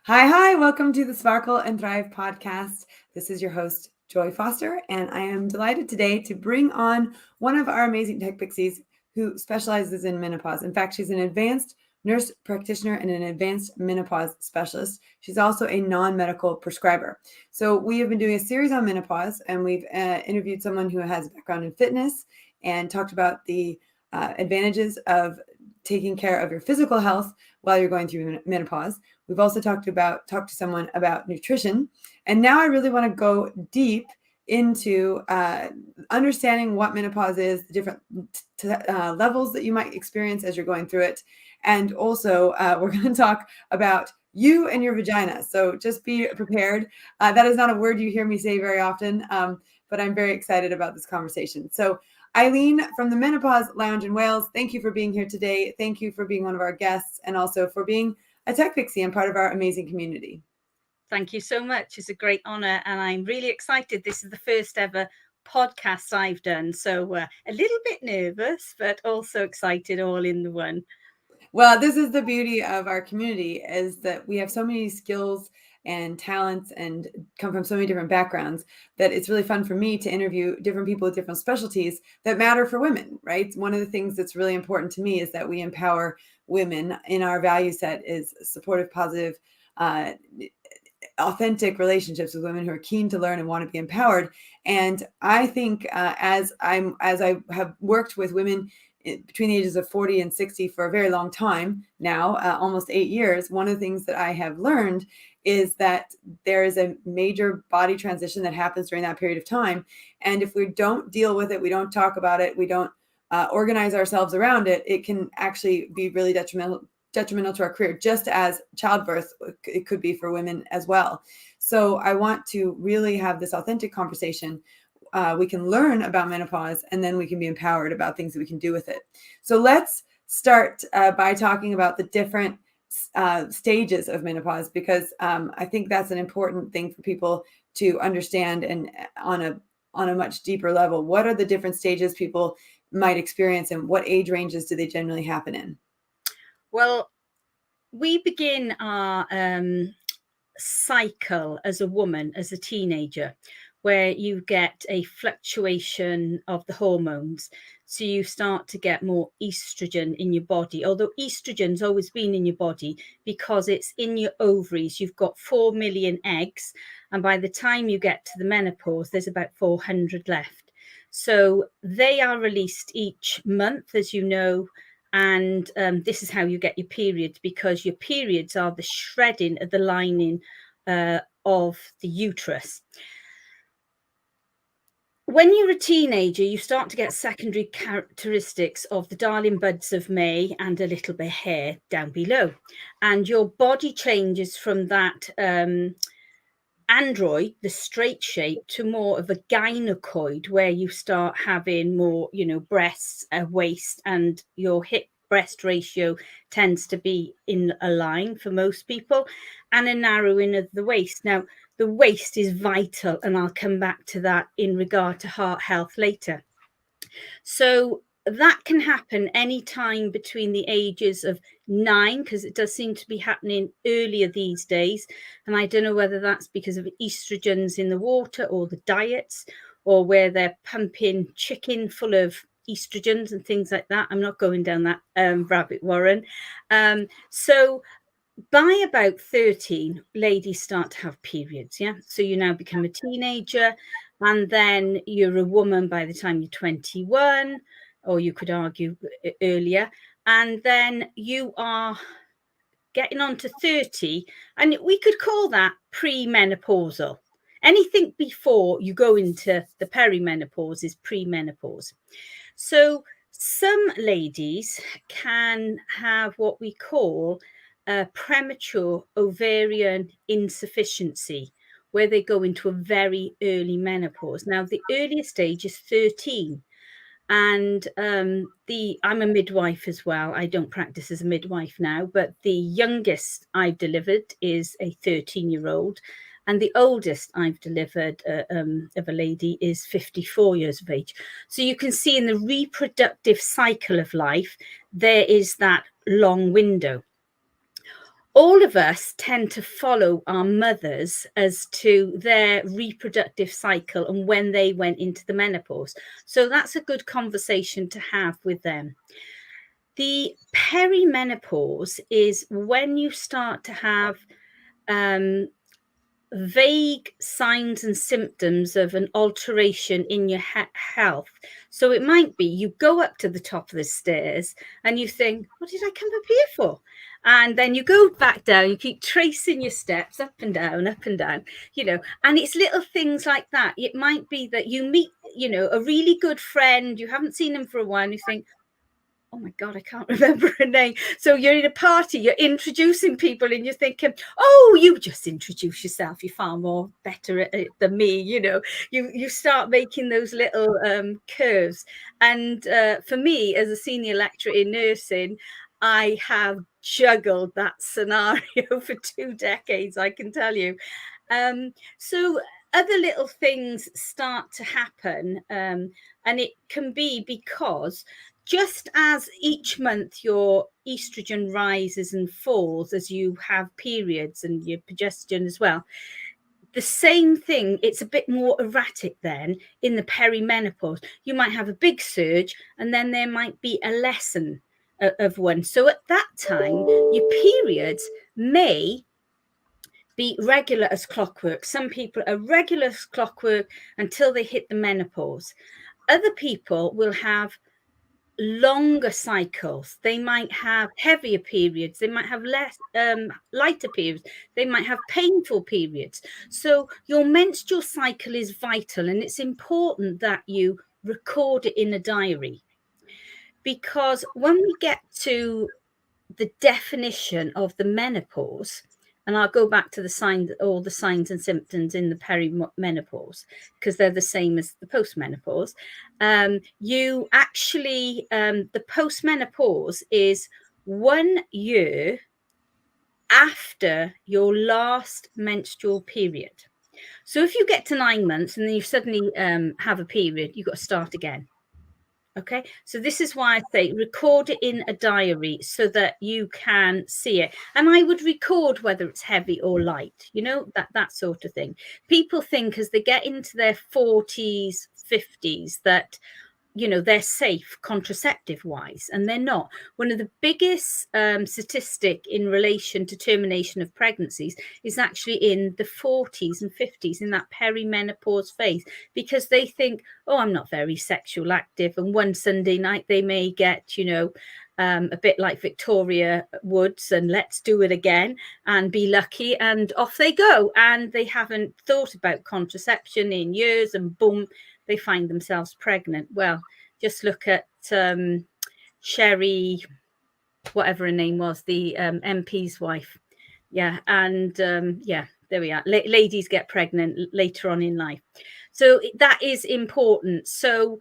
Hi. Welcome to the Sparkle and Thrive podcast. This is your host, Joy Foster, and I am delighted today to bring on one of our amazing tech pixies who specializes in menopause. In fact, she's an advanced nurse practitioner and an advanced menopause specialist. She's also a non-medical prescriber. So we have been doing a series on menopause, and we've interviewed someone who has a background in fitness and talked about the advantages of taking care of your physical health while you're going through menopause. We've also talked to someone about nutrition. And now I really want to go deep into understanding what menopause is, the different levels that you might experience as you're going through it. And also, we're going to talk about you and your vagina. So just be prepared. That is not a word you hear me say very often, but I'm very excited about this conversation. So Eileen from the Menopause Lounge in Wales, thank you for being here today. Thank you for being one of our guests and also for being a tech pixie and part of our amazing community. Thank you so much. It's a great honor, and I'm really excited. This is the first ever podcast I've done, so a little bit nervous, but also excited all in the one. Well, this is the beauty of our community, is that we have so many skills and talents and come from so many different backgrounds that it's really fun for me to interview different people with different specialties that matter for women, right? One of the things that's really important to me is that we empower women. In our value set is supportive, positive, authentic relationships with women who are keen to learn and want to be empowered. And I think as I have worked with women between the ages of 40 and 60 for a very long time now, almost 8 years, one of the things that I have learned is that there is a major body transition that happens during that period of time. And if we don't deal with it, we don't talk about it, we don't organize ourselves around it, it can actually be really detrimental to our career, just as childbirth it could be for women as well. So I want to really have this authentic conversation. We can learn about menopause, and then we can be empowered about things that we can do with it. So let's start by talking about the different stages of menopause, because I think that's an important thing for people to understand, and on a much deeper level. What are the different stages people might experience, and what age ranges do they generally happen in? Well, we begin our cycle as a woman, as a teenager, where you get a fluctuation of the hormones. So you start to get more estrogen in your body, although estrogen's always been in your body because it's in your ovaries. You've got 4 million eggs, and by the time you get to the menopause, there's about 400 left. So they are released each month, as you know. And this is how you get your periods, because your periods are the shredding of the lining of the uterus. When you're a teenager, you start to get secondary characteristics of the darling buds of May and a little bit of hair down below. And your body changes from that android, the straight shape, to more of a gynecoid, where you start having more, breasts, a waist, and your hip breast ratio tends to be in a line for most people, and a narrowing of the waist. Now, the waist is vital, and I'll come back to that in regard to heart health later. So that can happen anytime between the ages of 9, because it does seem to be happening earlier these days. And I don't know whether that's because of estrogens in the water or the diets, or where they're pumping chicken full of estrogens and things like that. I'm not going down that rabbit warren. So by about 13, ladies start to have periods. Yeah. So you now become a teenager, and then you're a woman by the time you're 21, or you could argue earlier. And then you are getting on to 30, and we could call that premenopausal. Anything before you go into the perimenopause is premenopause. So some ladies can have what we call premature ovarian insufficiency, where they go into a very early menopause. Now, the earliest stage is 13. And I'm a midwife as well. I don't practice as a midwife now, but the youngest I've delivered is a 13-year-old. And the oldest I've delivered of a lady is 54 years of age. So you can see in the reproductive cycle of life, there is that long window. all of us tend to follow our mothers as to their reproductive cycle and when they went into the menopause. So that's a good conversation to have with them. The perimenopause is when you start to have vague signs and symptoms of an alteration in your health. So it might be you go up to the top of the stairs and you think, what did I come up here for? And then you go back down, you keep tracing your steps up and down, you know, and it's little things like that. It might be that you meet, you know, a really good friend, you haven't seen them for a while, and you think, oh my God, I can't remember her name. So you're in a party, you're introducing people and you're thinking, oh, you just introduce yourself. You're far more better at it than me. You know, you start making those little curves. And for me, as a senior lecturer in nursing, I have juggled that scenario for 2 decades, I can tell you. So other little things start to happen. And it can be because just as each month your estrogen rises and falls as you have periods and your progesterone as well, the same thing, it's a bit more erratic then in the perimenopause. You might have a big surge and then there might be a lessen of one. So at that time, your periods may be regular as clockwork. Some people are regular as clockwork until they hit the menopause. Other people will have longer cycles. They might have heavier periods. They might have less lighter periods. They might have painful periods. So your menstrual cycle is vital, and it's important that you record it in a diary, because when we get to the definition of the menopause, and I'll go back to the signs, all the signs and symptoms in the perimenopause, because they're the same as the postmenopause. You actually, the postmenopause is 1 year after your last menstrual period. So if you get to 9 months and then you suddenly have a period, you've got to start again. Okay, so this is why I say record it in a diary so that you can see it. And I would record whether it's heavy or light, you know, that sort of thing. People think as they get into their 40s, 50s that, you know, they're safe contraceptive wise, and they're not. One of the biggest statistic in relation to termination of pregnancies is actually in the 40s and 50s, in that perimenopause phase, because they think, oh, I'm not very sexual active, and one Sunday night they may get, you know, a bit like Victoria Woods and let's do it again and be lucky, and off they go, and they haven't thought about contraception in years, and boom, they find themselves pregnant. Well, just look at Sherry, whatever her name was, the MP's wife. Yeah, and yeah, there we are. Ladies get pregnant later on in life. So that is important. So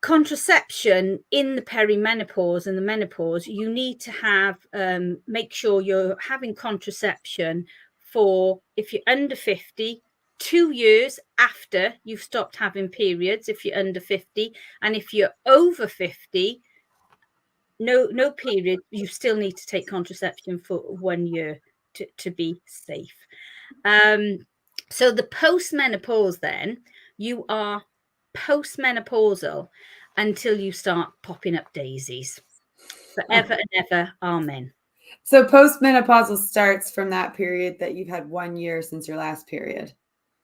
contraception in the perimenopause and the menopause, you need to have, make sure you're having contraception for, if you're under 50, 2 years after you've stopped having periods, if you're under 50, and if you're over 50, no period, you still need to take contraception for 1 year to be safe. So the postmenopause, then you are postmenopausal until you start popping up daisies. Forever and ever, amen. So postmenopausal starts from that period that you've had 1 year since your last period.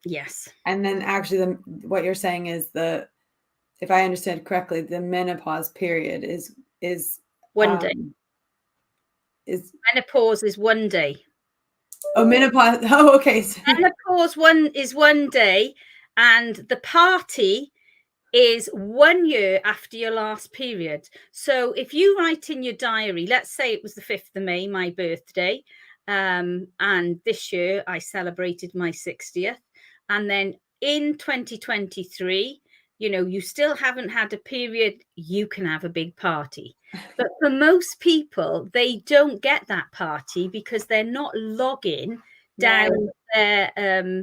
Yes. And then actually what you're saying is if I understand correctly, the menopause period is 1 day. Is menopause is 1 day. Oh, menopause. Oh, okay. Menopause is 1 day, and the party is 1 year after your last period. So if you write in your diary, let's say it was the 5th of May, my birthday, and this year I celebrated my 60th, and then in 2023, you know, you still haven't had a period, you can have a big party. But for most people, they don't get that party because they're not logging down their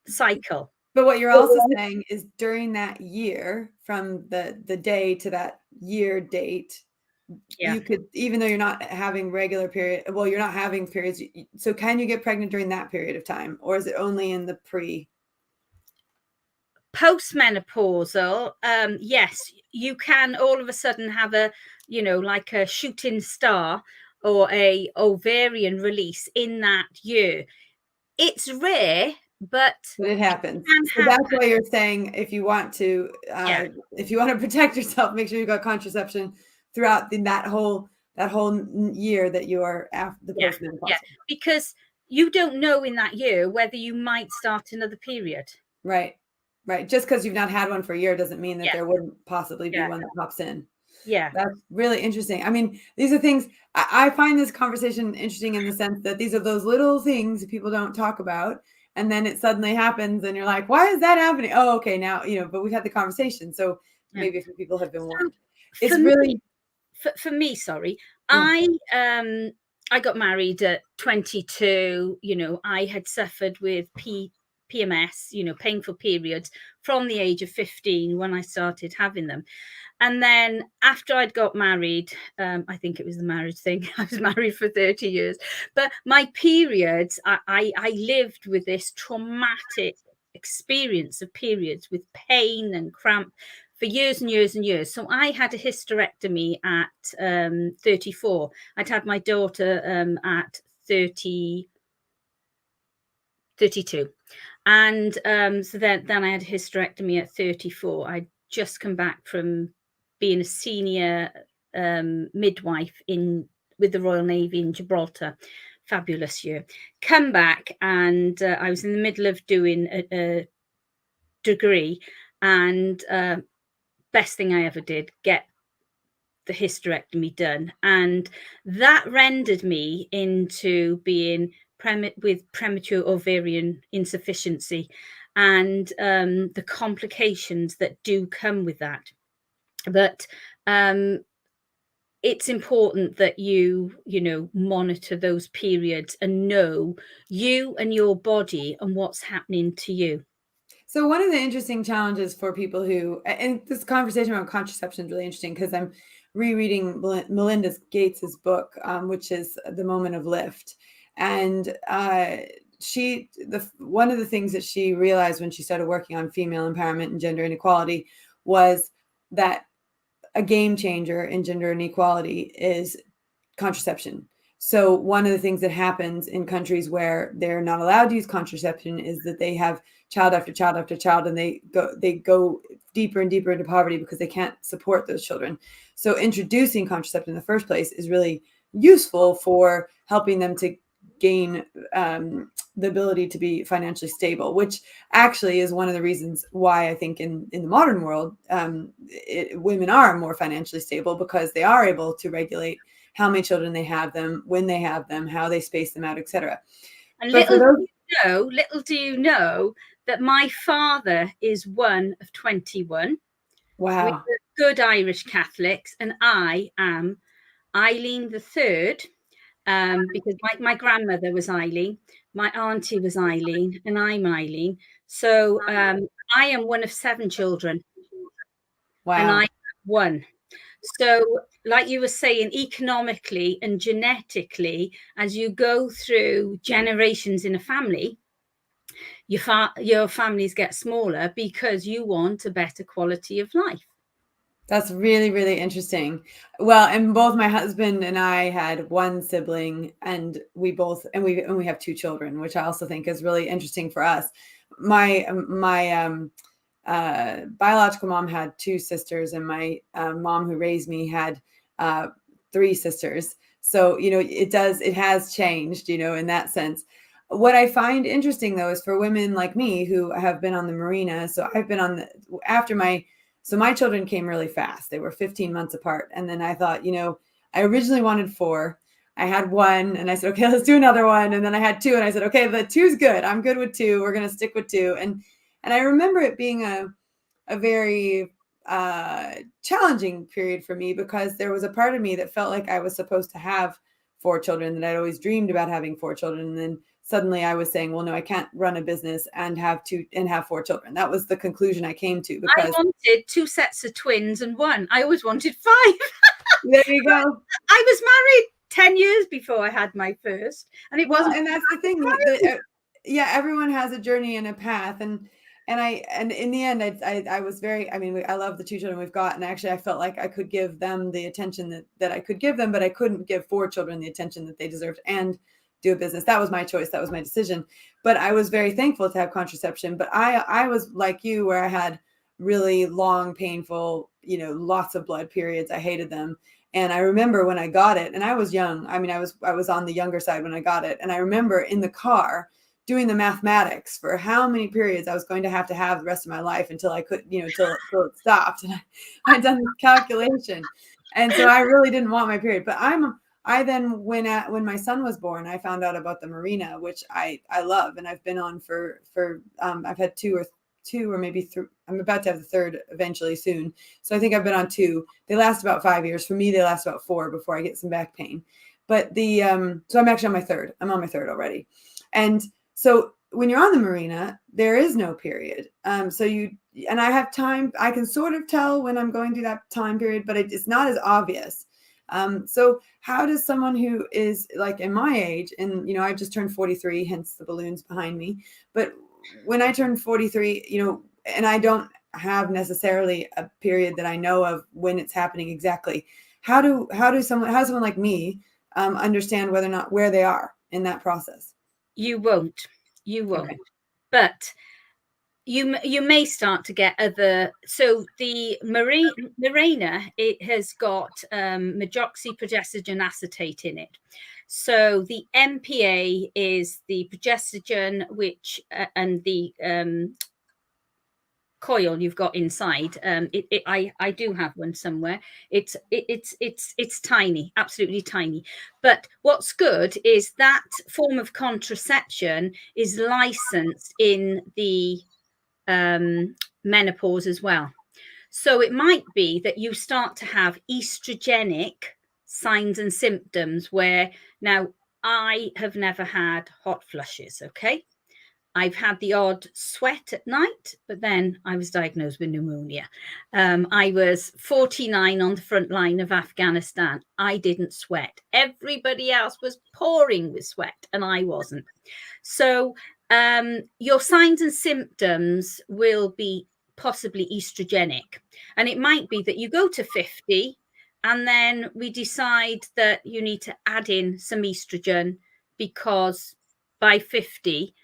cycle. But what you're also saying is during that year, from the day to that year date, Yeah. you could, even though you're not having regular period, well, you're not having periods. So can you get pregnant during that period of time, or is it only in the postmenopausal, yes, you can all of a sudden have a, like a shooting star or a ovarian release in that year. It's rare, but it happens. can So happen. that's why you're saying if you want to Yeah. protect yourself, make sure you got contraception throughout that whole year that you are after the postmenopause. Yeah, because you don't know in that year whether you might start another period. Right. Just because you've not had one for a year doesn't mean that Yeah. there wouldn't possibly be Yeah. one that pops in. Yeah. That's really interesting. I mean, these are things I find this conversation interesting in the sense that these are those little things people don't talk about. And then it suddenly happens and you're like, why is that happening? Oh, okay. Now, but we've had the conversation. So Yeah. maybe a few people have been warned. For It's me, really, sorry. Yeah. I got married at 22. I had suffered with PMS, painful periods from the age of 15 when I started having them. And then after I'd got married, I think it was the marriage thing. I was married for 30 years. But my periods, I lived with this traumatic experience of periods with pain and cramp for years and years and years. So I had a hysterectomy at 34. I'd had my daughter at 32. And so then I had a hysterectomy at 34. I'd just come back from being a senior midwife with the Royal Navy in Gibraltar. Fabulous year. Come back and I was in the middle of doing a degree, and best thing I ever did, get the hysterectomy done. And that rendered me into being with premature ovarian insufficiency and the complications that do come with that. But it's important that you monitor those periods and know you and your body and what's happening to you. So one of the interesting challenges for people who, and this conversation about contraception is really interesting because I'm rereading Melinda Gates's book, which is The Moment of Lift. And one of the things that she realized when she started working on female empowerment and gender inequality was that a game changer in gender inequality is contraception. So one of the things that happens in countries where they're not allowed to use contraception is that they have child after child after child, and they go deeper and deeper into poverty because they can't support those children. So introducing contraception in the first place is really useful for helping them to gain the ability to be financially stable, which actually is one of the reasons why I think in the modern world, women are more financially stable because they are able to regulate how many children they have them, when they have them, how they space them out, etc. And little do you know that my father is one of 21. Wow. We're good Irish Catholics, and I am Eileen III, because my grandmother was Eileen, my auntie was Eileen, and I'm Eileen. So I am one of 7 children. Wow. And I have one. So, like you were saying, economically and genetically, as you go through generations in a family, your families get smaller because you want a better quality of life. That's really, really interesting. Well, and both my husband and I had one sibling, and we have 2 children, which I also think is really interesting for us. My biological mom had 2 sisters, and my mom who raised me had 3 sisters. So, it has changed, in that sense. What I find interesting though, is for women like me who have been on the marina. So I've been so my children came really fast. They were 15 months apart. And then I thought, I originally wanted 4. I had 1 and I said, okay, let's do another one. And then I had 2 and I said, okay, the 2's good. I'm good with 2. We're going to stick with 2. And I remember it being a very challenging period for me because there was a part of me that felt like I was supposed to have 4 children, that I'd always dreamed about having 4 children. And then suddenly I was saying, well, no, I can't run a business and have 4 children. That was the conclusion I came to because I wanted 2 sets of twins and 1. I always wanted 5. There you go. I was married 10 years before I had my first, and it wasn't. And that's the thing. Yeah, everyone has a journey and a path, and in the end, I was very. I mean, I love the two children we've got, and actually, I felt like I could give them the attention that I could give them, but I couldn't give 4 children the attention that they deserved and do a business. That was my choice. That was my decision. But I was very thankful to have contraception. But I was like you, where I had really long, painful, lots of blood periods. I hated them. And I remember when I got it, and I was young. I mean, I was on the younger side when I got it. And I remember in the car doing the mathematics for how many periods I was going to have the rest of my life until I could, till it stopped. And I'd done this calculation. And so I really didn't want my period. But I then, when my son was born, I found out about the Mirena, which I love. And I've been on for I've had two or maybe 3. I'm about to have the third eventually soon. So I think I've been on 2. They last about 5 years. For me, they last about 4 before I get some back pain. But so I'm actually on my third. I'm on my third already. And so when you're on the Mirena, there is no period. And I have time. I can sort of tell when I'm going through that time period, but it's not as obvious. So how does someone who is like in my age, and I've just turned 43, hence the balloons behind me, but when I turn 43, and I don't have necessarily a period that I know of when it's happening exactly, how does someone like me understand whether or not where they are in that process? You won't. Okay. But you may start to get other. So the Mirena, it has got medroxyprogesterone acetate in it. So the MPA is the progesterone, which and the coil you've got inside. I do have one somewhere. It's tiny, absolutely tiny. But what's good is that form of contraception is licensed in the menopause as well. So it might be that you start to have estrogenic signs and symptoms where now I have never had hot flushes. Okay. I've had the odd sweat at night, but then I was diagnosed with pneumonia. I was 49 on the front line of Afghanistan. I didn't sweat. Everybody else was pouring with sweat, and I wasn't. So your signs and symptoms will be possibly estrogenic. And it might be that you go to 50 and then we decide that you need to add in some estrogen because by 50,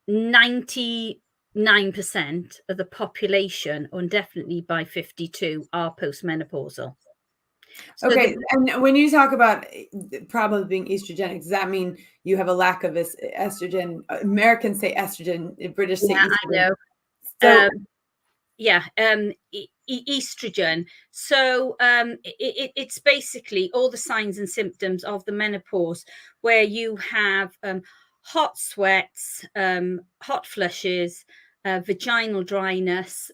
99% of the population, and definitely by 52, are postmenopausal. So okay. And when you talk about probably being estrogenic, does that mean you have a lack of estrogen? Americans say estrogen, British say estrogen. I know. Estrogen. So it's basically all the signs and symptoms of the menopause where you have hot sweats, hot flushes, vaginal dryness,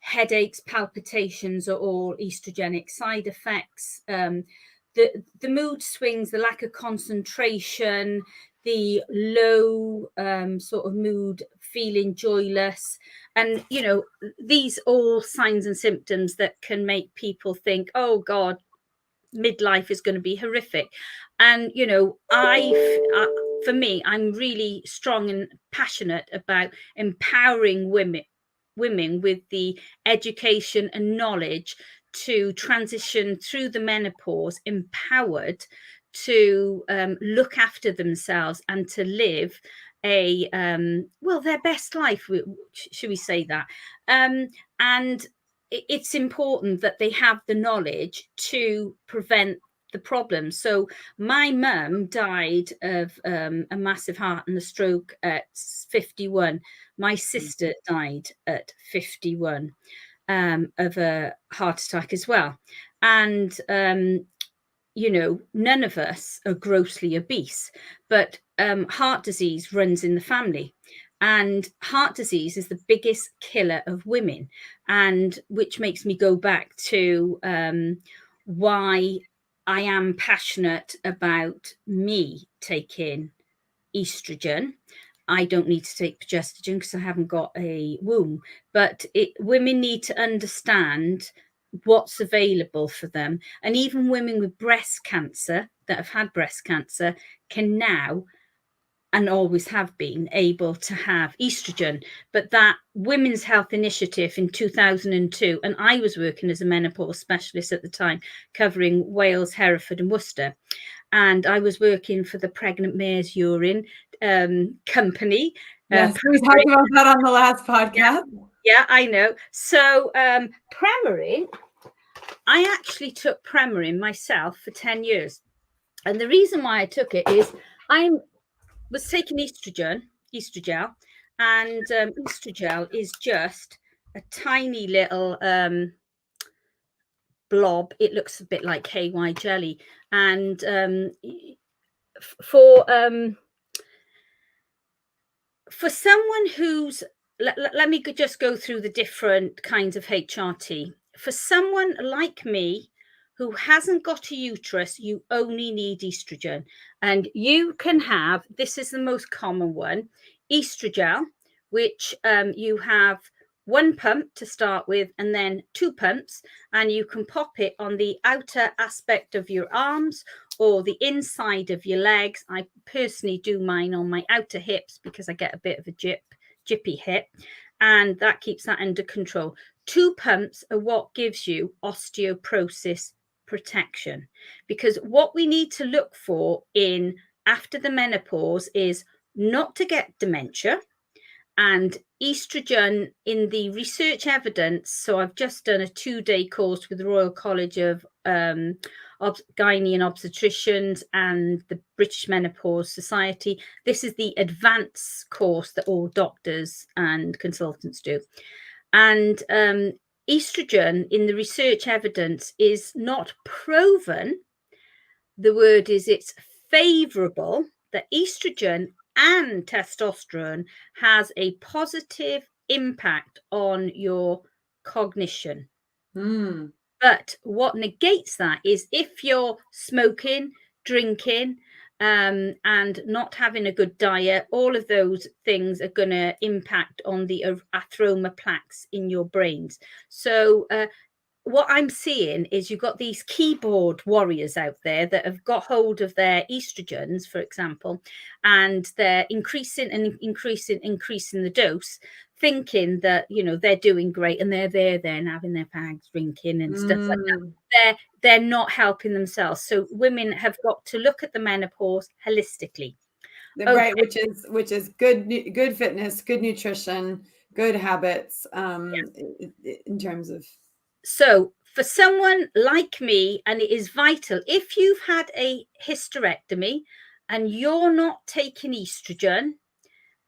headaches, palpitations are all estrogenic side effects. The mood swings, the lack of concentration, the low sort of mood, feeling joyless. And, these all signs and symptoms that can make people think, oh, God, midlife is going to be horrific. And, for me, I'm really strong and passionate about empowering women with the education and knowledge to transition through the menopause empowered to look after themselves and to live their best life, should we say that? And it's important that they have the knowledge to prevent the problem. So my mum died of a massive heart and a stroke at 51. My sister died at 51 of a heart attack as well. And, none of us are grossly obese, but heart disease runs in the family. And heart disease is the biggest killer of women, and which makes me go back to why I am passionate about me taking estrogen. I don't need to take progesterone because I haven't got a womb, but women need to understand what's available for them. And even women with breast cancer that have had breast cancer can now and always have been able to have estrogen. But that Women's Health Initiative in 2002, and I was working as a menopause specialist at the time, covering Wales, Hereford and Worcester. And I was working for the Pregnant Mare's Urine company. Yes, we talked about that on the last podcast. Yeah, I know. So Premarin, I actually took Premarin myself for 10 years. And the reason why I took it is I was taking estrogel, and estrogel is just a tiny little blob. It looks a bit like KY jelly. And for someone who's, let me just go through the different kinds of HRT. For someone like me who hasn't got a uterus, you only need estrogen. And you can have, this is the most common one, estrogel, which you have one pump to start with and then 2 pumps, and you can pop it on the outer aspect of your arms or the inside of your legs. I personally do mine on my outer hips because I get a bit of a jippy hip, and that keeps that under control. 2 pumps are what gives you osteoporosis protection, because what we need to look for in after the menopause is not to get dementia. And estrogen in the research evidence, so I've just done a 2-day course with the Royal College of Gynae and Obstetricians and the British Menopause Society. This is the advanced course that all doctors and consultants do. And estrogen in the research evidence is not proven. The word is it's favorable that estrogen and testosterone has a positive impact on your cognition. But what negates that is if you're smoking, drinking, and not having a good diet, all of those things are going to impact on the atheroma plaques in your brains. So what I'm seeing is you've got these keyboard warriors out there that have got hold of their estrogens, for example, and they're increasing the dose, thinking that, you know, they're doing great and they're there then having their fags, drinking and stuff like that. They're not helping themselves. So women have got to look at the menopause holistically. Right, which is good fitness, good nutrition, good habits, in terms of. So for someone like me, and it is vital, if you've had a hysterectomy and you're not taking estrogen,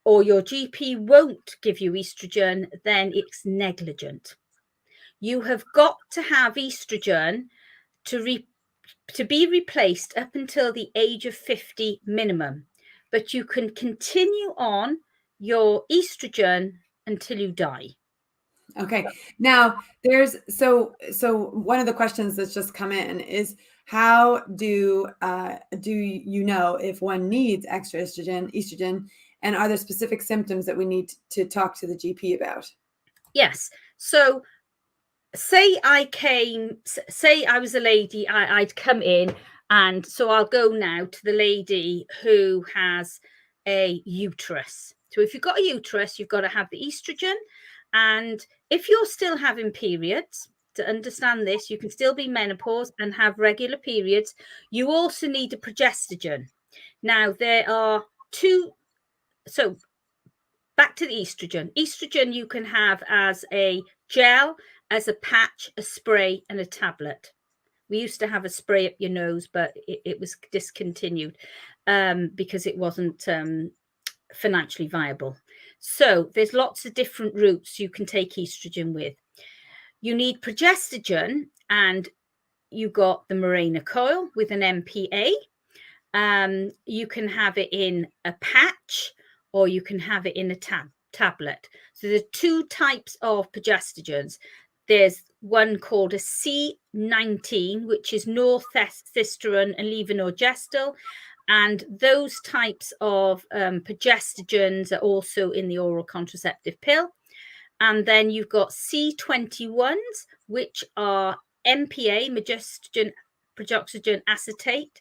or your GP won't give you estrogen, then it's negligent. You have got to have estrogen to be replaced up until the age of 50 minimum. But you can continue on your estrogen until you die. Okay. Now there's so one of the questions that's just come in is, how do you know if one needs extra estrogen, and are there specific symptoms that we need to talk to the GP about? Yes. So say I was a lady, I'd come in, and so I'll go now to the lady who has a uterus. So if you've got a uterus, you've got to have the estrogen. And if you're still having periods, to understand this, you can still be menopause and have regular periods. You also need a progestogen. Now, there are 2. So back to the estrogen. Estrogen you can have as a gel, as a patch, a spray, and a tablet. We used to have a spray up your nose, but it was discontinued because it wasn't financially viable. So there's lots of different routes you can take estrogen with. You need progestogen, and you got the Mirena coil with an MPA. You can have it in a patch, or you can have it in a tablet. So there's 2 types of progestogens. There's one called a C19, which is northestrone and levonorgestrel. And those types of progestogens are also in the oral contraceptive pill. And then you've got C21s, which are MPA, progestogen acetate,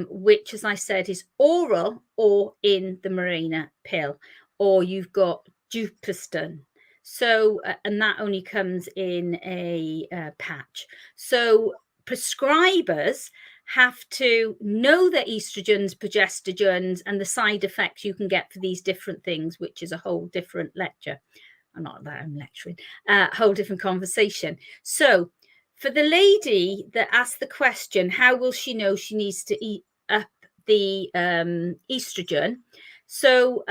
which, as I said, is oral or in the Mirena pill. Or you've got Dupaston. So, and that only comes in a patch. So prescribers have to know their estrogens, progestogens, and the side effects you can get for these different things, which is a whole different lecture. I'm not that I'm lecturing, whole different conversation. So for the lady that asked the question, how will she know she needs to eat up the estrogen? So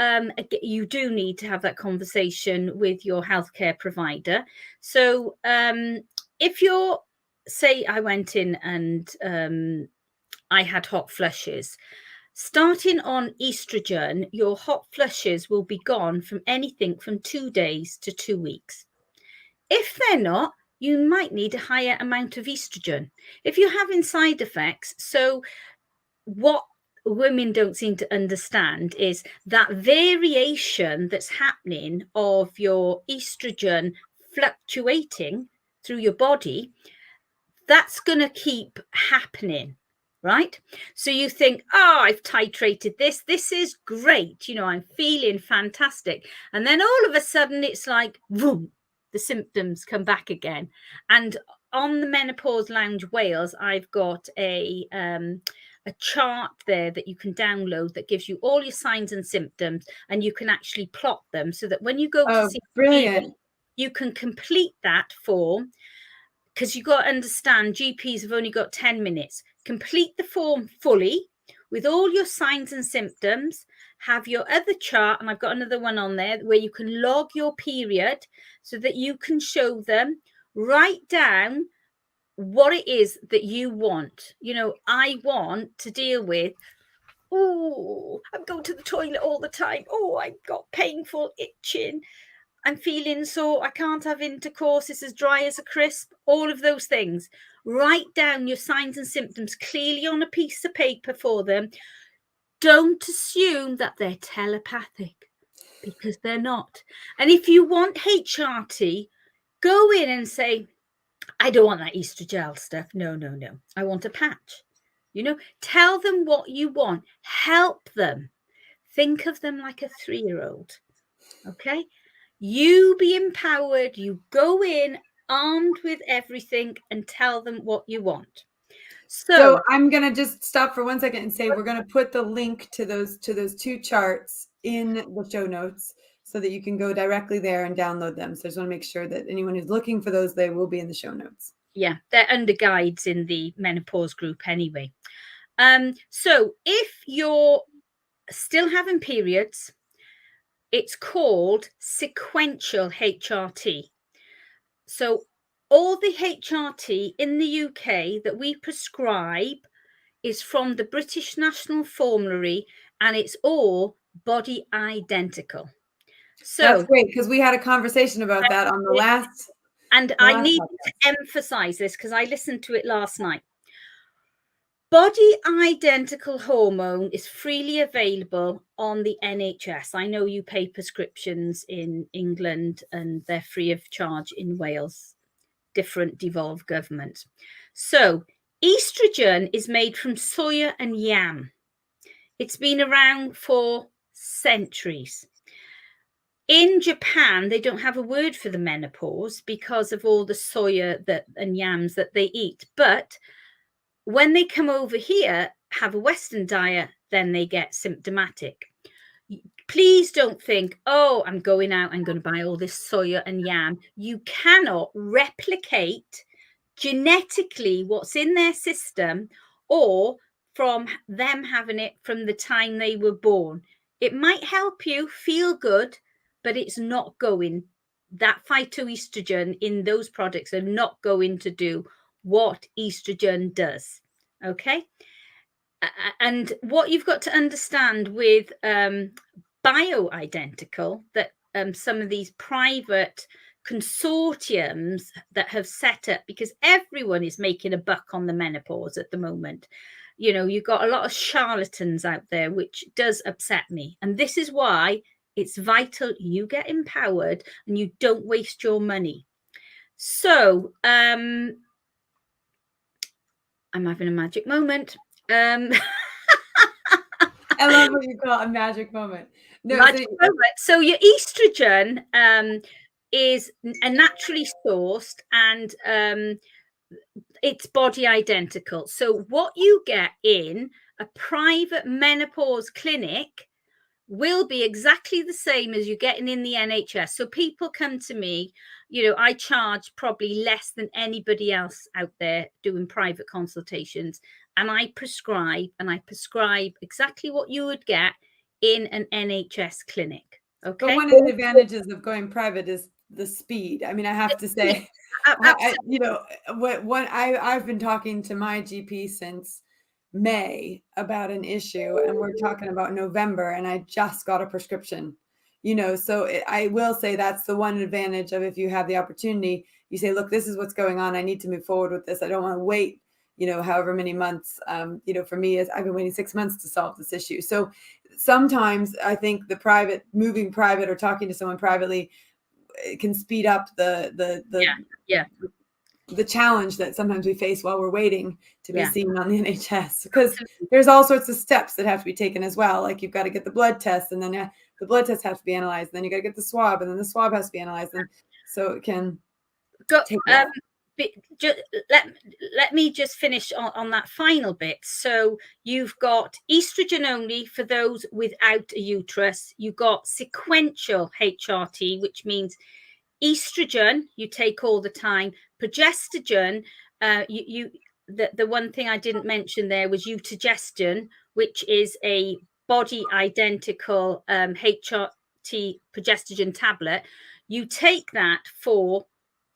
you do need to have that conversation with your healthcare provider. So if you're, say I went in and I had hot flushes, starting on estrogen, your hot flushes will be gone from anything from 2 days to 2 weeks. If they're not, you might need a higher amount of estrogen. If you're having side effects, so what women don't seem to understand is that variation that's happening of your estrogen fluctuating through your body, that's going to keep happening, right? So you think, oh, I've titrated this is great, you know, I'm feeling fantastic, and then all of a sudden it's like, boom, the symptoms come back again. And on the Menopause Lounge Wales, I've got a chart there that you can download that gives you all your signs and symptoms, and you can actually plot them so that when you go to see brilliant, you can complete that form, because you've got to understand GPs have only got 10 minutes. Complete the form fully with all your signs and symptoms, have your other chart, and I've got another one on there where you can log your period so that you can show them, write down what it is that you want. You know, I want to deal with, oh, I'm going to the toilet all the time. Oh, I've got painful itching. I'm feeling so I can't have intercourse. It's as dry as a crisp. All of those things. Write down your signs and symptoms clearly on a piece of paper for them. Don't assume that they're telepathic, because they're not. And if you want HRT, go in and say, I don't want that estrogel stuff. No. I want a patch. You know, tell them what you want. Help them. Think of them like a 3-year-old. Okay? You be empowered. You go in armed with everything and tell them what you want. So I'm going to just stop for 1 second and say we're going to put the link to those 2 charts in the show notes so that you can go directly there and download them. So I just want to make sure that anyone who's looking for those, they will be in the show notes. Yeah, they're under guides in the menopause group anyway. So if you're still having periods, it's called sequential HRT. So all the HRT in the UK that we prescribe is from the British National Formulary, and it's all body identical. So that's great, because we had a conversation about that on the last. And I need to emphasize this because I listened to it last night. Body identical hormone is freely available on the NHS. I know you pay prescriptions in England and they're free of charge in Wales, different devolved government. So estrogen is made from soya and yam. It's been around for centuries. In Japan, they don't have a word for the menopause because of all the soya and yams that they eat. But when they come over here, have a Western diet, then they get symptomatic. Please don't think, oh, I'm going out, I'm going to buy all this soya and yam. You cannot replicate genetically what's in their system or from them having it from the time they were born. It might help you feel good, but it's not going, that phytoestrogen in those products are not going to do what estrogen does. Okay. And what you've got to understand with bioidentical, that some of these private consortiums that have set up, because everyone is making a buck on the menopause at the moment. You know, you've got a lot of charlatans out there, which does upset me. And this is why It's vital you get empowered and you don't waste your money. So I'm having a magic moment. I love what you call a magic moment. No, Magic moment. So your estrogen is a naturally sourced, and it's body identical. So what you get in a private menopause clinic will be exactly the same as you're getting in the NHS. So people come to me, I charge probably less than anybody else out there doing private consultations. And I prescribe exactly what you would get in an NHS clinic. Okay. But one of the advantages of going private is the speed. I mean, I have to say, I've been talking to my GP since May about an issue, and we're talking about November, and I just got a prescription. So I will say that's the one advantage of, if you have the opportunity, you say, look, this is what's going on. I need to move forward with this. I don't want to wait, however many months. For me, I've been waiting 6 months to solve this issue. So sometimes I think moving private or talking to someone privately, it can speed up the challenge that sometimes we face while we're waiting to be seen on the NHS, because there's all sorts of steps that have to be taken as well. Like, you've got to get the blood test, and then the blood test has to be analyzed, and then you got to get the swab, and then the swab has to be analyzed, and so it can take a while. Let me just finish on that final bit. So you've got estrogen only for those without a uterus. You've got sequential HRT, which means estrogen you take all the time. Progesterone, the one thing I didn't mention there was eutagestin, which is a body identical HRT progesterone tablet. You take that for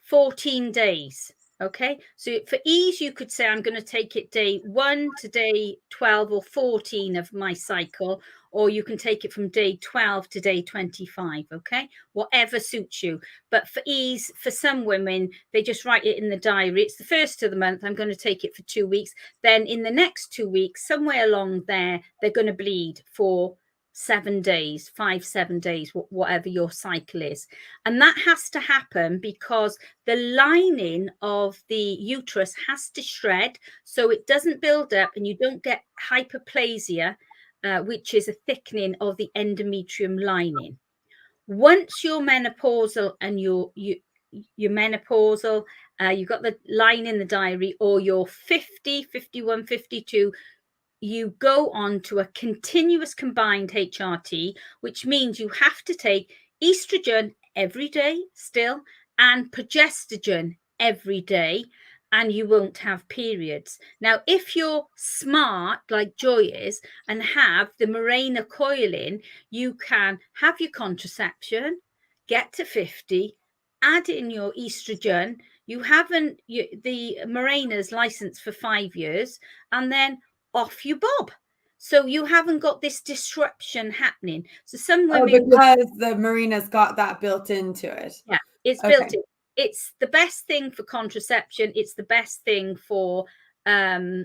14 days. Okay, so for ease, you could say I'm going to take it day 1 to day 12 or 14 of my cycle, or you can take it from day 12 to day 25. Okay, whatever suits you. But for ease, for some women, they just write it in the diary. It's the first of the month. I'm going to take it for 2 weeks. Then in the next 2 weeks, somewhere along there, they're going to bleed for 7 days, 7 days, whatever your cycle is. And that has to happen because the lining of the uterus has to shred so it doesn't build up and you don't get hyperplasia, which is a thickening of the endometrium lining. Once you're menopausal and you're menopausal, you've got the line in the diary, or you're 50, 51, 52, you go on to a continuous combined HRT, which means you have to take estrogen every day still and progesterone every day, and you won't have periods. Now, if you're smart like Joy is and have the Mirena coil in, you can have your contraception, get to 50, add in your estrogen. You haven't, the Mirena's licensed for 5 years, and then off you bob. So you haven't got this disruption happening. So some women, because the Mirena's got that built into it. Yeah, it's built in. It's the best thing for contraception. It's the best thing for your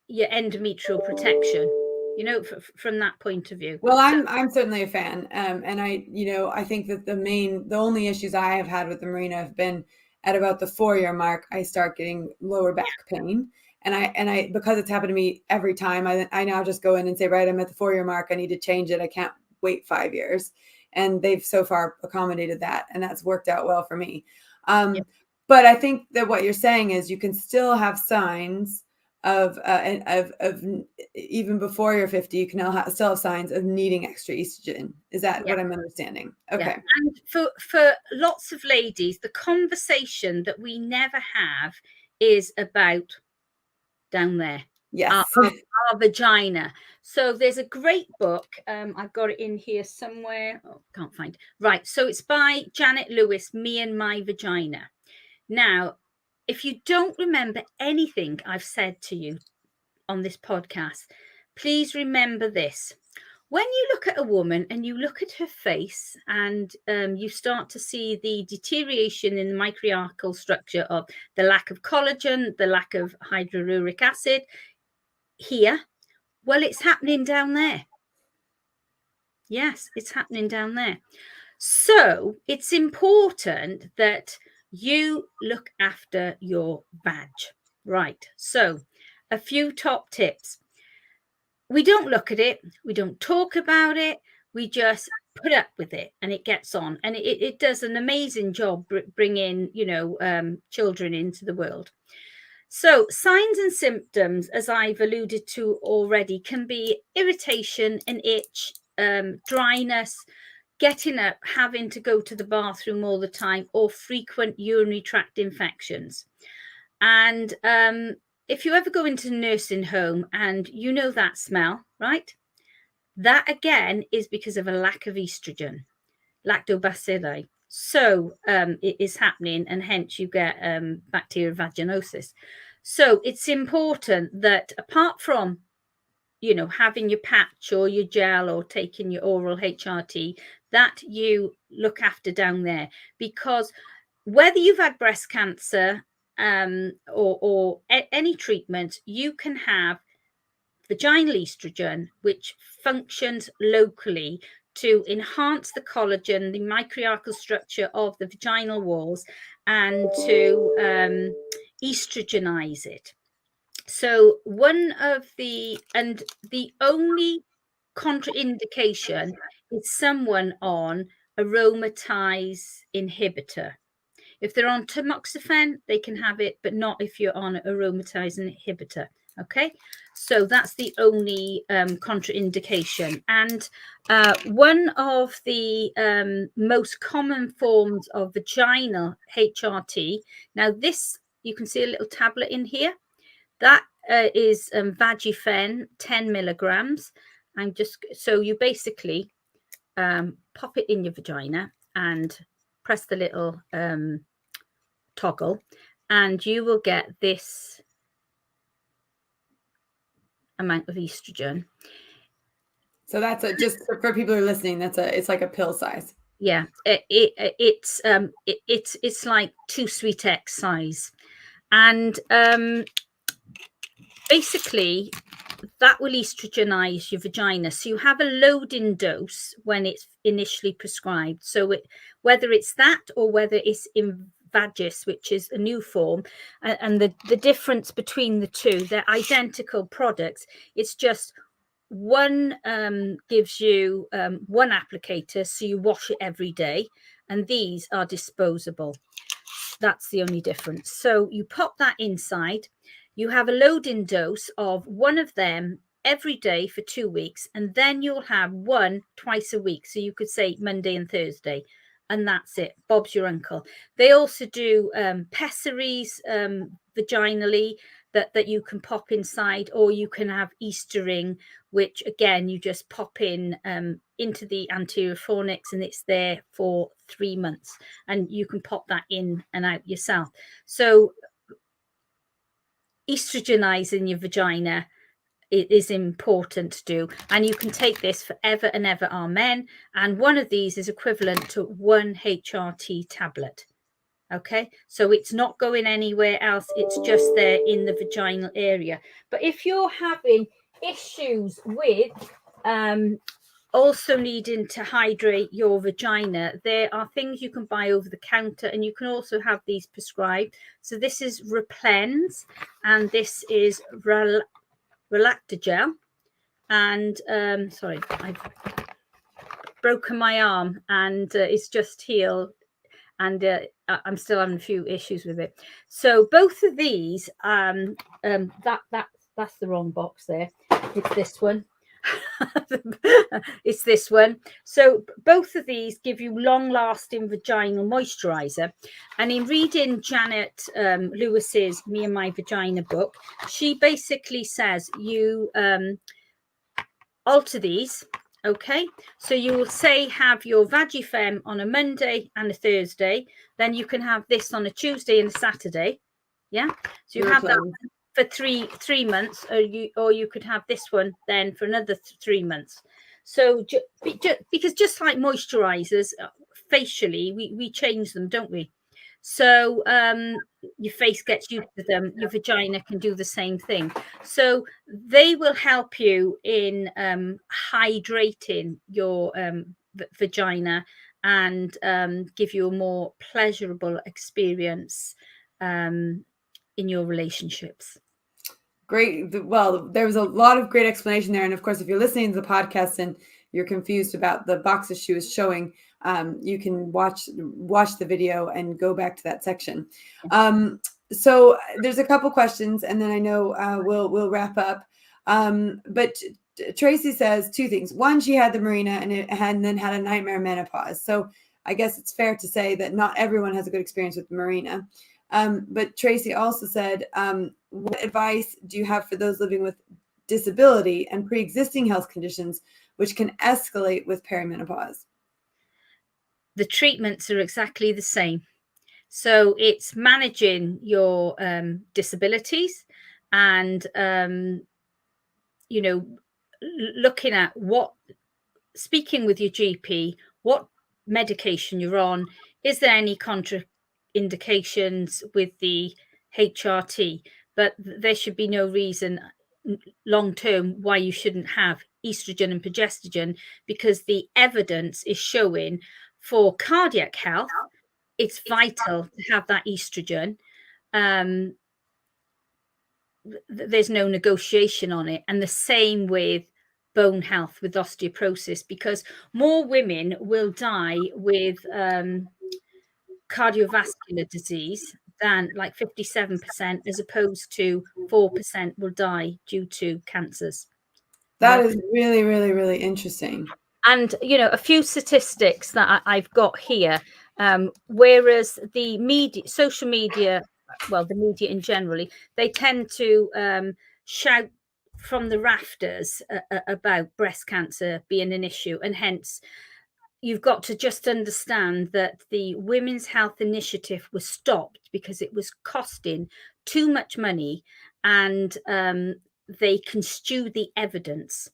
endometrial protection, from that point of view. Well, I'm certainly a fan. And I think that the only issues I have had with the Mirena have been at about the 4-year mark, I start getting lower back pain. And I because it's happened to me every time, I now just go in and say, right, I'm at the 4-year mark. I need to change it. I can't wait 5 years. And they've so far accommodated that. And that's worked out well for me. But I think that what you're saying is you can still have signs of even before you're 50, you can still have signs of needing extra estrogen. Is that what I'm understanding? Okay. Yeah. And for lots of ladies, the conversation that we never have is about down there. Yes. Our vagina. So there's a great book. I've got it in here somewhere. Oh, can't find. Right. So it's by Janet Lewis, Me and My Vagina. Now, if you don't remember anything I've said to you on this podcast, please remember this. When you look at a woman and you look at her face and you start to see the deterioration in the microarchal structure of the lack of collagen, the lack of hydrochloric acid here, well, it's happening down there. Yes, it's happening down there. So it's important that you look after your vag. Right. So a few top tips. We don't look at it. We don't talk about it. We just put up with it, and it gets on, and it does an amazing job bringing, children into the world. So signs and symptoms, as I've alluded to already, can be irritation, an itch, dryness, getting up, having to go to the bathroom all the time, or frequent urinary tract infections. And if you ever go into a nursing home and you know that smell, right? That again is because of a lack of estrogen, lactobacilli. So it is happening, and hence you get bacterial vaginosis. So it's important that apart from, having your patch or your gel or taking your oral HRT, that you look after down there, because whether you've had breast cancer or any treatment, you can have vaginal estrogen, which functions locally to enhance the collagen, the microarchal structure of the vaginal walls, and to estrogenize it. So the only contraindication is someone on aromatase inhibitor. If they're on tamoxifen, they can have it, but not if you're on aromatase inhibitor. Okay, so that's the only contraindication. And one of the most common forms of vaginal HRT. Now, this, you can see a little tablet in here. That is Vagifen, 10 milligrams. So you basically pop it in your vagina and press the little toggle, and you will get this amount of estrogen. So that's just for people who are listening. It's like a pill size. Yeah, it's like 2 Sweet X size, and basically that will estrogenize your vagina. So you have a loading dose when it's initially prescribed. So whether it's that or whether it's in Vagis, which is a new form, and the difference between the two, they're identical products. It's just one gives you one applicator, so you wash it every day, and these are disposable. That's the only difference. So you pop that inside. You have a loading dose of one of them every day for 2 weeks, and then you'll have one twice a week. So you could say Monday and Thursday, and that's it. Bob's your uncle. They also do pessaries vaginally that you can pop inside, or you can have Eastering, which again you just pop in into the anterior fornix, and it's there for 3 months, and you can pop that in and out yourself. So estrogenizing your vagina, it is important to do, and you can take this forever and ever, amen. And one of these is equivalent to 1 HRT tablet. Okay, so it's not going anywhere else, it's just there in the vaginal area. But if you're having issues with also needing to hydrate your vagina, there are things you can buy over the counter, and you can also have these prescribed. So this is Replens, and this is Relactogel, and sorry, I've broken my arm, and it's just healed, and I'm still having a few issues with it. So both of these, that's the wrong box there. It's this one. It's this one. So both of these give you long-lasting vaginal moisturizer. And in reading Janet Lewis's Me and My Vagina book, she basically says you alter these. Okay, so you will say have your Vagifem on a Monday and a Thursday, then you can have this on a Tuesday and a Saturday. Yeah, so you have that for three months, or you could have this one then for another 3 months. So because just like moisturizers, facially we change them, don't we? So your face gets used to them. Your vagina can do the same thing. So they will help you in hydrating your vagina and give you a more pleasurable experience in your relationships. Great. Well, there was a lot of great explanation there. And of course, if you're listening to the podcast and you're confused about the boxes she was showing, you can watch the video and go back to that section. So there's a couple questions, and then I know we'll wrap up. But Tracy says two things. One, she had the Marina and then had a nightmare menopause. So I guess it's fair to say that not everyone has a good experience with the Marina. But Tracy also said, what advice do you have for those living with disability and pre-existing health conditions, which can escalate with perimenopause? The treatments are exactly the same. So it's managing your disabilities and, looking at speaking with your GP, what medication you're on. Is there any contraindications with the HRT? But there should be no reason long term why you shouldn't have estrogen and progesterone, because the evidence is showing for cardiac health, it's vital to have that estrogen. There's no negotiation on it. And the same with bone health, with osteoporosis, because more women will die with cardiovascular disease than, like 57%, as opposed to 4% will die due to cancers. That is really, really, really interesting. And, a few statistics that I've got here, whereas the media, social media, well, the media in generally, they tend to shout from the rafters about breast cancer being an issue. And hence, you've got to just understand that the Women's Health Initiative was stopped because it was costing too much money, and they construe the evidence.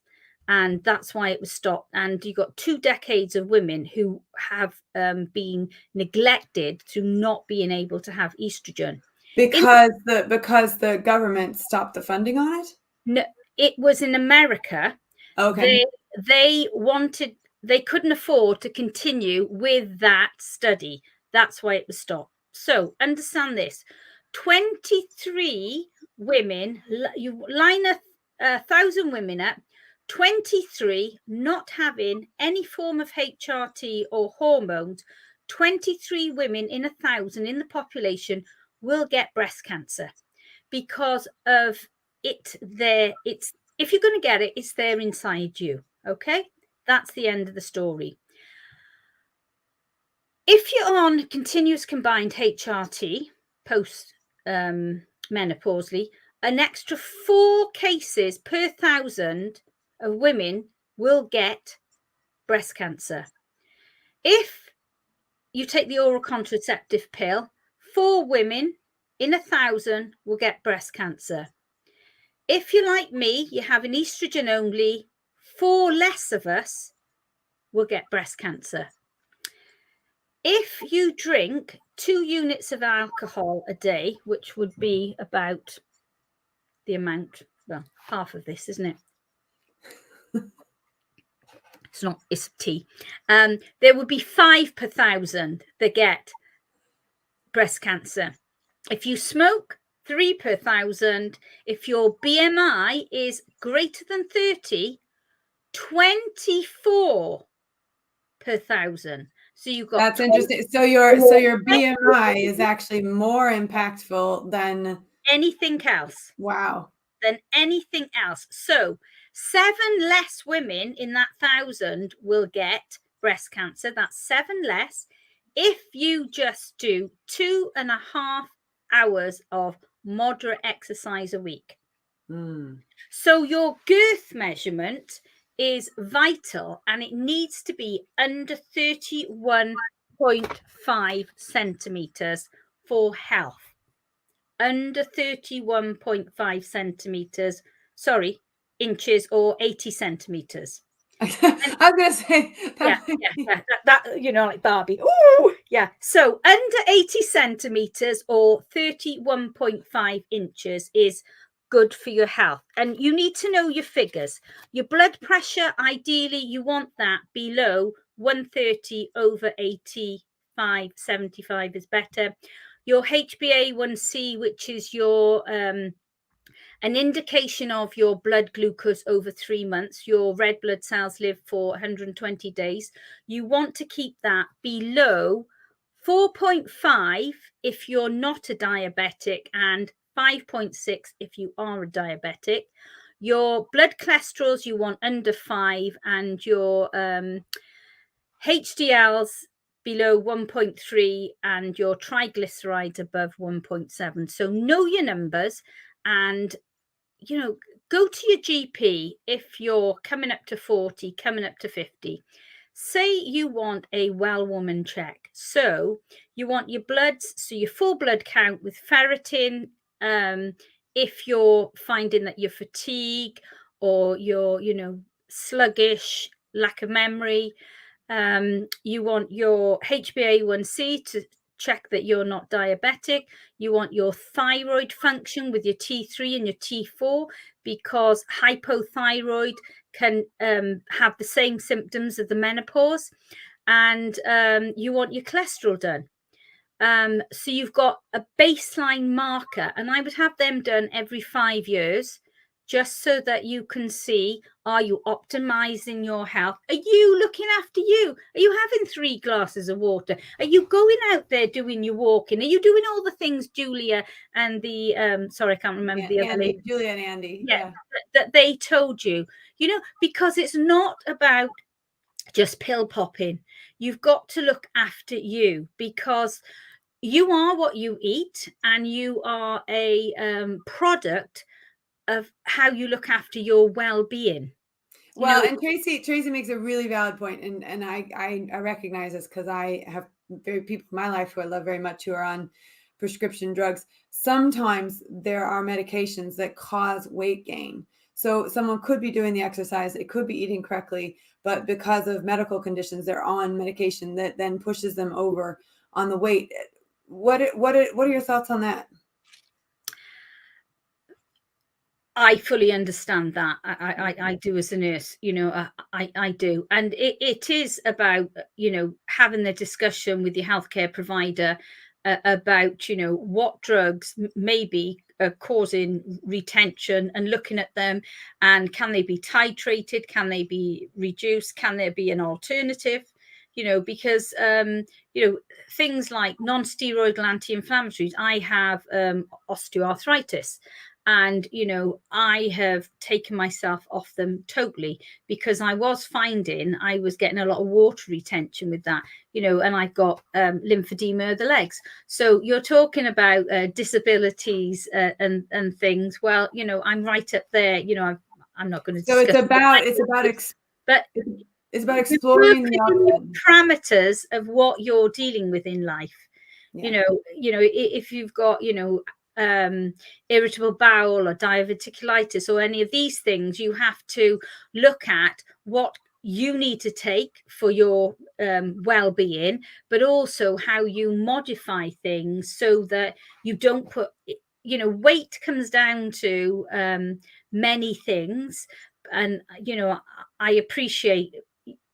And that's why it was stopped. And you got 2 decades of women who have been neglected through not being able to have estrogen. Because the government stopped the funding on it? No, it was in America. Okay. They couldn't afford to continue with that study. That's why it was stopped. So understand this: 23 women, you line 1,000 women up, 23 not having any form of HRT or hormones, 23 women in 1,000 in the population will get breast cancer because of it. If you're going to get it, it's there inside you. Okay, that's the end of the story. If you're on continuous combined HRT post menopausally, an extra 4 cases per 1,000 of women will get breast cancer. If you take the oral contraceptive pill, 4 women in 1,000 will get breast cancer. If you're like me, you have an estrogen only, 4 less of us will get breast cancer. If you drink 2 units of alcohol a day, which would be about the amount, well, half of this, isn't it? It's tea. There would be 5 per 1,000 that get breast cancer. If you smoke, 3 per 1,000. If your BMI is greater than 30, 24 per 1,000. So you've got. That's interesting. So your BMI is actually more impactful than anything else. Wow. Than anything else. So 7 less women in that 1,000 will get breast cancer. That's 7 less if you just do 2.5 hours of moderate exercise a week. So your girth measurement is vital, and it needs to be under 31.5 centimeters for health. Under 31.5 centimeters, inches, or 80 centimeters. I was going to say that like Barbie. Oh, yeah. So under 80 centimeters or 31.5 inches is good for your health. And you need to know your figures. Your blood pressure, ideally, you want that below 130 over 85, 75 is better. Your HbA1c, which is your an indication of your blood glucose over 3 months. Your red blood cells live for 120 days. You want to keep that below 4.5 if you're not a diabetic and 5.6 if you are a diabetic. Your blood cholesterols you want under 5 and your HDLs below 1.3 and your triglycerides above 1.7. So know your numbers and go to your GP if you're coming up to 40, coming up to 50. Say you want a well woman check. So you want your bloods, so your full blood count with ferritin. If you're finding that you're fatigued or you're, sluggish, lack of memory, you want your HbA1c to check that you're not diabetic. You want your thyroid function with your T3 and your T4 because hypothyroid can have the same symptoms of the menopause. And you want your cholesterol done. So you've got a baseline marker, and I would have them done every 5 years just so that you can see, are you optimizing your health? Are you looking after you? Are you having 3 glasses of water? Are you going out there doing your walking? Are you doing all the things Julia and the, sorry, I can't remember the other lady. Julia and Andy. Yeah. That they told you, because it's not about just pill popping. You've got to look after you because you are what you eat and you are a product of how you look after your well-being. Well, and Tracy makes a really valid point, and I recognize this because I have people in my life who I love very much who are on prescription drugs. Sometimes there are medications that cause weight gain. So someone could be doing the exercise, it could be eating correctly, but because of medical conditions, they're on medication that then pushes them over on the weight. What are your thoughts on that? I fully understand that. I do as a nurse, I do. And it is about, having the discussion with your healthcare provider about, what drugs may be causing retention and looking at them and can they be titrated? Can they be reduced? Can there be an alternative? Because, things like non-steroidal anti-inflammatories, I have osteoarthritis. And, I have taken myself off them totally because I was finding I was getting a lot of water retention with that, and I've got lymphedema of the legs. So you're talking about disabilities and things. Well, I'm right up there. I'm not going to. So it's about exploring the parameters of what you're dealing with in life. Yeah. If you've got, irritable bowel or diverticulitis or any of these things, you have to look at what you need to take for your well-being, but also how you modify things so that you don't put, weight comes down to many things. And, I appreciate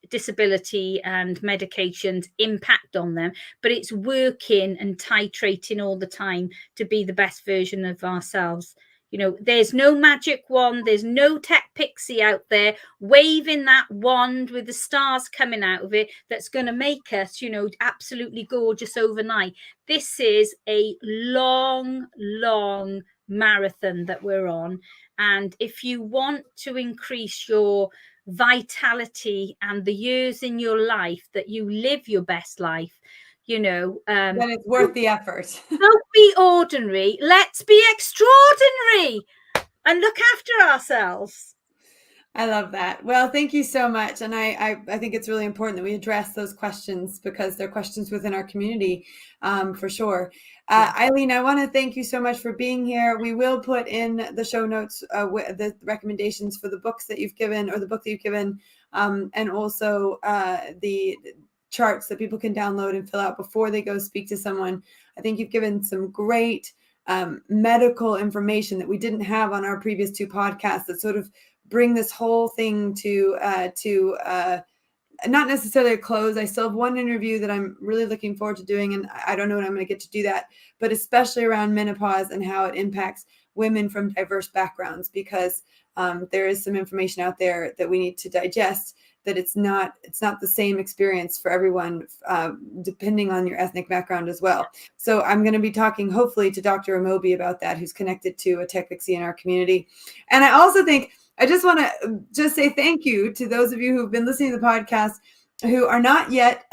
disability and medications impact on them, but it's working and titrating all the time to be the best version of ourselves. There's no magic wand, there's no tech pixie out there waving that wand with the stars coming out of it that's going to make us, absolutely gorgeous overnight. This is a long marathon that we're on, and if you want to increase your vitality and the years in your life that you live your best life, then it's worth the effort. Don't be ordinary, let's be extraordinary and look after ourselves. I love that. Well, thank you so much. And I think it's really important that we address those questions because they're questions within our community, for sure. Eileen, I want to thank you so much for being here. We will put in the show notes the recommendations for the books that you've given or the book that you've given and also the charts that people can download and fill out before they go speak to someone. I think you've given some great medical information that we didn't have on our previous 2 podcasts that sort of bring this whole thing to not necessarily a close. I still have one interview that I'm really looking forward to doing, and I don't know when I'm going to get to do that, but especially around menopause and how it impacts women from diverse backgrounds, because there is some information out there that we need to digest, that it's not the same experience for everyone, depending on your ethnic background as well. So I'm going to be talking hopefully to Dr. Amobi about that, who's connected to a tech pixie in our community. And I also think I just want to just say thank you to those of you who've been listening to the podcast who are not yet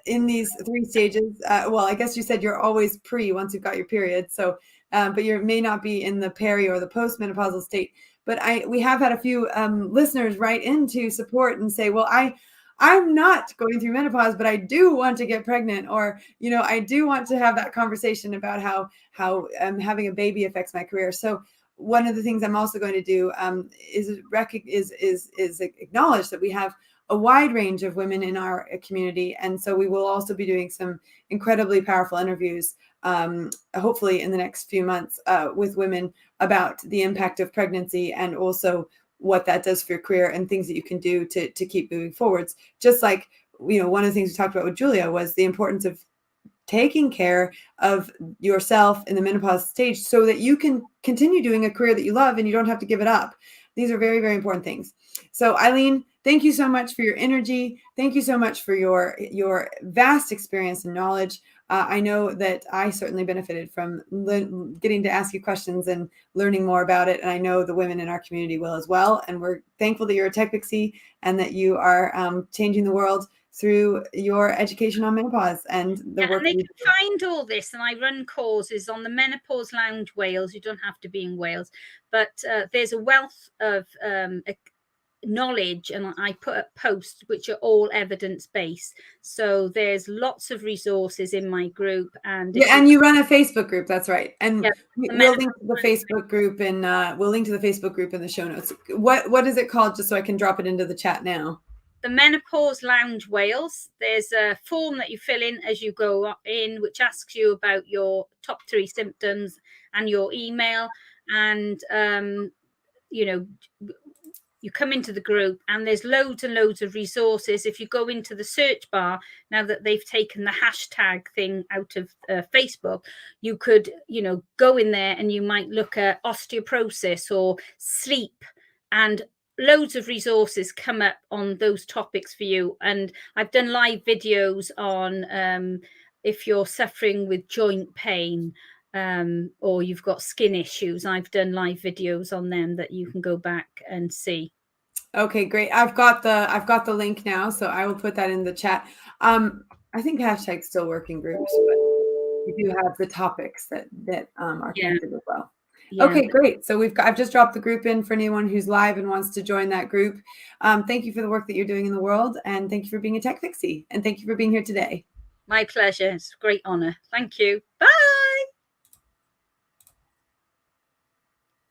in these 3 stages. Well, I guess you said you're always pre once you've got your period. So, but you may not be in the peri or the postmenopausal state. But we have had a few listeners write in to support and say, well, I'm not going through menopause, but I do want to get pregnant, or, I do want to have that conversation about how having a baby affects my career. So one of the things I'm also going to do is acknowledge that we have a wide range of women in our community. And so we will also be doing some incredibly powerful interviews, hopefully in the next few months, with women about the impact of pregnancy and also what that does for your career and things that you can do to keep moving forwards. Just like, one of the things we talked about with Julia was the importance of taking care of yourself in the menopause stage so that you can continue doing a career that you love and you don't have to give it up. These are very, very important things. So Eileen, thank you so much for your energy. Thank you so much for your vast experience and knowledge. I know that I certainly benefited from getting to ask you questions and learning more about it. And I know the women in our community will as well. And we're thankful that you're a tech pixie and that you are changing the world through your education on menopause and the work. And they can find all this, and I run courses on the Menopause Lounge Wales. You don't have to be in Wales, but there's a wealth of knowledge, and I put up posts which are all evidence-based. So there's lots of resources in my group, and and you run a Facebook group. That's right. And we'll link to the Facebook group, and we'll link to the Facebook group in the show notes. What is it called, just so I can drop it into the chat now? The Menopause Lounge Wales. There's a form that you fill in as you go in, which asks you about your top 3 symptoms and your email. And, you come into the group and there's loads and loads of resources. If you go into the search bar, now that they've taken the hashtag thing out of Facebook, you could, go in there and you might look at osteoporosis or sleep, and loads of resources come up on those topics for you. And I've done live videos on if you're suffering with joint pain, or you've got skin issues. I've done live videos on them that you can go back and see. Okay, great. I've got the link now, so I will put that in the chat. I think hashtag's still working groups, but we do have the topics that are connected as well. Yeah. Okay, great. So I've just dropped the group in for anyone who's live and wants to join that group. Thank you for the work that you're doing in the world, and thank you for being a tech pixie, and thank you for being here today. My pleasure. It's a great honor. Thank you. Bye.